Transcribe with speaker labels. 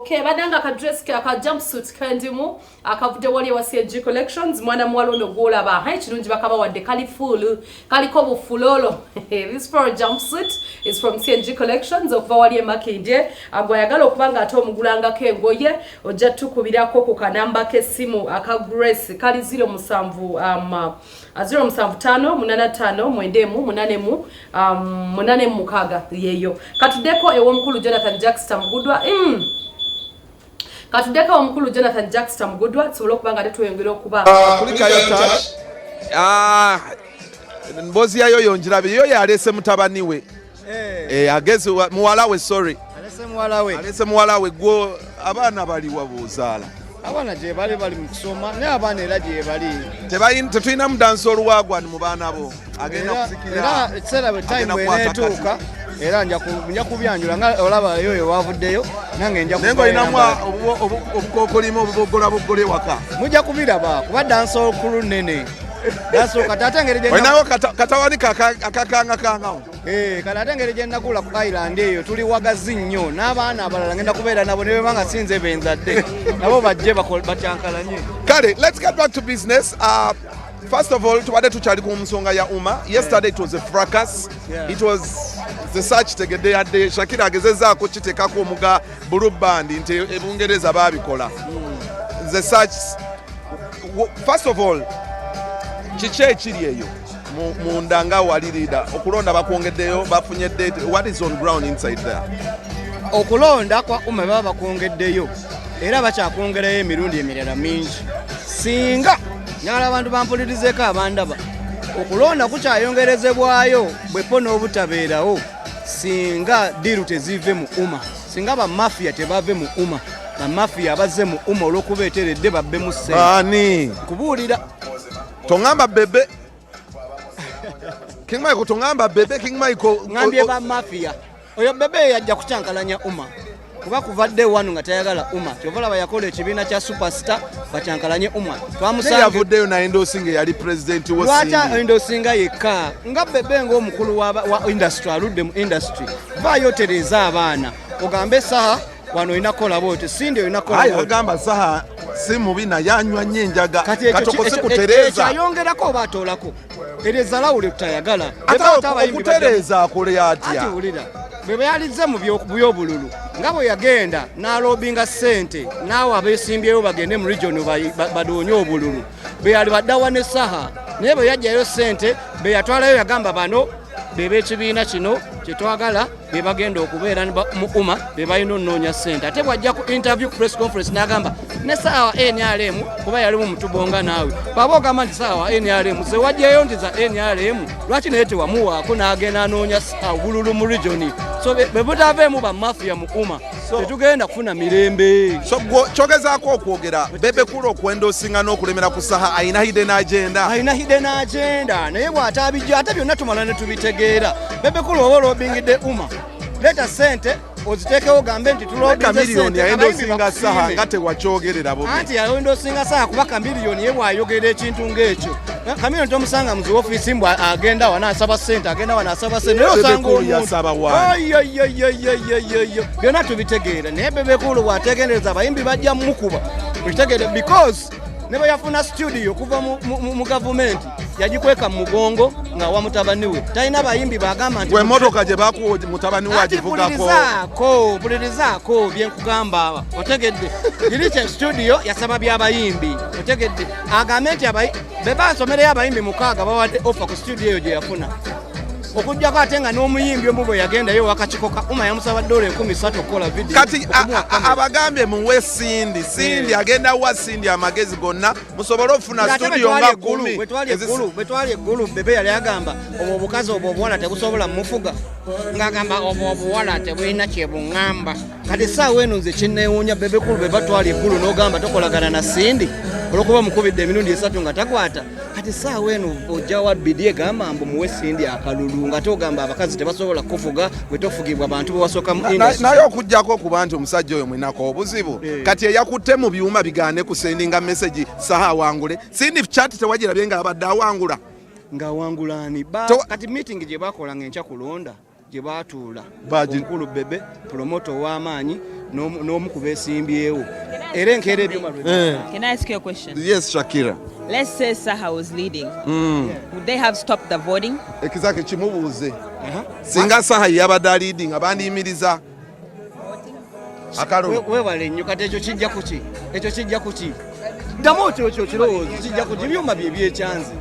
Speaker 1: Okay, badanga ka dress ka jumpsuit kandimu akavude wali wa CNG collections mwana mwalo no gola ba hai chirunji bakaba wadde kali full kali kobo fulolo. This for a jumpsuit is from CNG collections okuva wali emakinde agwayagala okubanga ate omugulanga kengoye ojja tukubirako ku kanamba kesimu aka Grace kali 07 075 85 mwendemu munanemu munanemu mukaga yeyo katudeko ewo mukulu Jonathan Jackson Mugudwa Katudeka omukulu Jonathan Jackson Mugudwa tsobola okubanga tetweyongera okuba
Speaker 2: kulikayo touch mbozi yayo yonjirabe yo yalese mutabani we ageze muwala we sorry alese muwala we gwo abaana bali wabuzaala
Speaker 3: abana je bali mu kusoma ne abana era je bali
Speaker 2: tetulina mudansi oluwagwa ni mu baana bo agenda kusikira
Speaker 3: era ekisera bwe time enetuuka era nja kubyanjula nga olaba yoyo wavuddeyo nange nja
Speaker 2: nengo inamwa obukokolimo obugogole waka
Speaker 3: mujja kubiraba kuba dansi okulu nene dansi katatengereje
Speaker 2: nawo katawani akakanga
Speaker 3: katatengereje nakula ku Island eyo tuli wagazi nnyo n'abaana abalala ngenda kubeera nabo ne banga sinze benzadde nabo bajje batyankalanye
Speaker 2: kale. Let's get back to business. First of all, tubade tuchali ku nsonga ya umma. Yesterday it was a fracas. It was the search tegede yadde Shakira agezeza ko kitekako omuga Blue Band nti ebungereza babikola. The search, first of all, kiche kiri eyo mu ndanga wali leader okulonda bakwongeddeyo bafunye date. What is on ground inside there?
Speaker 3: Okulonda kwa umma baba bakwongeddeyo era bakyakwongerayo emirundi emirala mingi singa nyala abantu bampulirizeeko abandaba okulonda kukyayongerezebwayo bwepo n'obutabeerawo singa diru tezive mu umma singa bamafia tebave mu umma bamafia abazze mu umma olw'okubeeteredde babbe mu
Speaker 2: ani
Speaker 3: kubuulira
Speaker 2: tongamba bebe King Michael tongamba bebe King Michael
Speaker 3: ngambye bamafia oyo bebe yajja kucyankalanya umma kuba kuvadde wanu nga tayagala umma kyovala bayakola ekibiina kya superstar bacyankalanye umma twamusanga
Speaker 2: yavuddeyo na Endosinga yali president wa
Speaker 3: Lwata Endosinga yekka nga bebe ng'omukulu wa industry aludde mu industry vayo tereza abaana ogambe saha wano inakola bote sindi inakola bote
Speaker 2: agamba saha simu bina yanywa nnyo enjaga katokose kutereza
Speaker 3: ayongerako batolako tereza lawule tutayagala
Speaker 2: okutereza akole atya
Speaker 3: ati ulira bebe yalize mu byobululu ngabo yagenda n'alobinga sente nawe abesimbyeyo bagende mu region badonye obululu be yali baddawa ne saha naye bwe yajjayo sente be yatwalayo yagamba bano bebe ekibiina kino kyetwagala be bagenda okubeera mu umma be balina onnoonya sente ate bwajja ku interview press conference n'agamba ne sawa NRM kuba yalimu mutubonga naawe baba ogamba nti sawa NRM ze wajjayo nti za NRM lwaki naye tewamuwaako n'agenda anoonya obululu mu region so be butaveemu bamafia mu umma tetugenda kufuna mirembe
Speaker 2: so kyogezaako okwogera bebe kulo okwendosinga n'okulemera ku saha ayina hidden agenda
Speaker 3: naye bw'ataabijja ate byonna tumala ne tubitegeera bebe kulo oba olobingidde umma leta sente ozitekewo gambe nti tulobinze
Speaker 2: miliyoni yayendosinga saha nga tewakyogerera bobi
Speaker 3: anti yayendosinga saha kuba miliyoni ye bw'ayogera ekintu ng'ekyo kamiliyoni tomusanga mu ofiisi mbw agenda wanaasaba sente osanga byonna tubitegeera naye bebekulu bw'ategendereza abayimbi bajja mukuba tukitegeere because ne bwe yafuna studio kuva mu gavumenti yagikweka mu mugongo nga wa mutabani we talina bayimbi bagamba nti
Speaker 2: emotoka gye bakuwa mutabani we agivugako
Speaker 3: pulirizaako byenkugamba otegedde iriche studio yasaba by'abayimbi otegedde agambe nti be basomereyo abayimbi mukaaga bawadde offer ku studio eyo gye yafuna okujjako ate nga n'omuyimbi omu bwe yagendayo wakakikoka umma yamusaba $13 okukola video
Speaker 2: kati abagambye muwe Sindi agenda wa Sindi amagezi gonna musobole ofuna studio nga 10
Speaker 3: bwetwali eggulu bebe yali agamba obwo obukazi obwo obuwala tebusobola mufuga ng'agamba obwo obuwala tebulina kyebuŋŋamba kati essaawa eno nze kinneewuunya bebekulu be batwali eggulu n'ogamba tokolagana na Sindi olwokuba mukubidde emirundi 3 nga takwata kati essaawa eno ojjawa bidi egamba mbu muwe Sindi akalulu nga togamba abakazi tebasobola kufuga bwe tofugibwa abantu bewasooka mu industry
Speaker 2: naye okujjako okuba nti omusajja oyo mwinako obuzibu kati eyakutte mu byuma bigaane ku sendinga message saha awangule Sindi chat tewagirabye nga abadde awangula
Speaker 3: ng'awangulaani kati meeting gye bakola ng'enkya kulonda gye baatuula
Speaker 2: Baji-
Speaker 3: omukulu bebe promoto ow'amaanyi n'omu ku beesimbyewo era enkeera ebyuma
Speaker 4: Can I ask you a question?
Speaker 2: Yes, Shakira.
Speaker 4: Let's say Saha was leading. Would they have stopped the voting?
Speaker 2: Ekizake kimubuuze. Singa Saha yabadde leading bandiyimiriza akalulu.
Speaker 3: weewale nnyo kati ekyo kijja kuki ddamu ekyo kirowoozo kijja kuki byuma bye byekyanzi